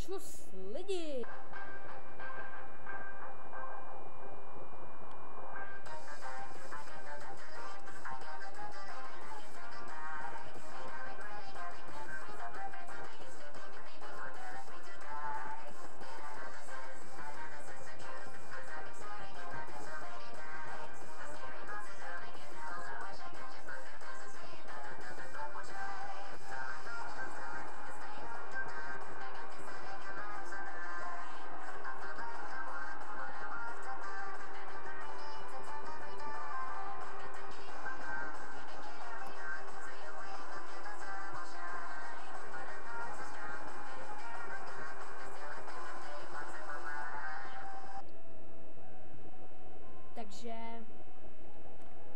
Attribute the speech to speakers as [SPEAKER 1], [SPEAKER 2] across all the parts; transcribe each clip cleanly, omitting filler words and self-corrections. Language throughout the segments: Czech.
[SPEAKER 1] čus lidi! Takže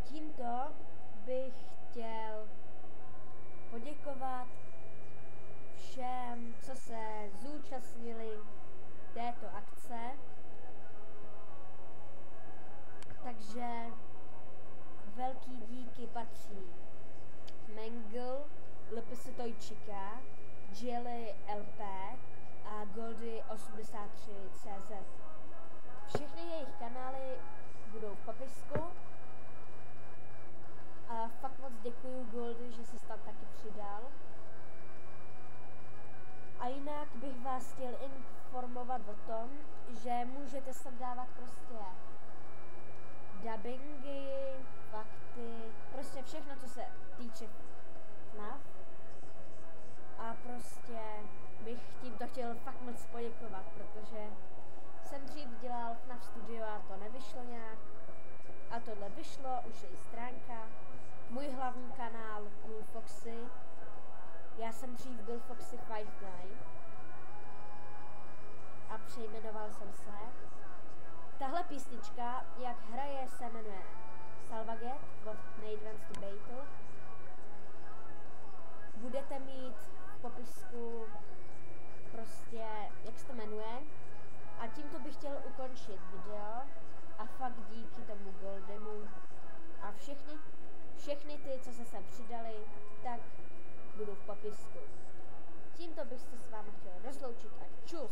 [SPEAKER 1] tímto bych chtěl poděkovat všem, co se zúčastnili této akce. Takže velký díky patří Mengl, LPStojčika, Jelly LP a Goldy83CZ. Všechny jejich kanály budou v popisku. A fakt moc děkuju Goldy, že se tam taky přidal. A jinak bych vás chtěl informovat o tom, že můžete sem dávat prostě dubbingy, fakty, prostě všechno, co se týče FNAF. A prostě bych tímto chtěl fakt moc poděkovat, protože jsem dřív dělal FNAF Studio a to nevyšlo nějak. A tohle vyšlo, už je i stránka. Můj hlavní kanál Cool Foxy. Já jsem dřív byl Foxy59 a přejmenoval jsem se. Tahle písnička, jak hraje, se jmenuje Salvaget od Advanced Battle. Budete mít v popisku prostě, jak se to jmenuje. A tímto bych chtěl ukončit video a fakt díky tomu Goldymu a všechny ty, co se sem přidali, tak budou v popisku. Tímto bych se s vámi chtěl rozloučit a čus!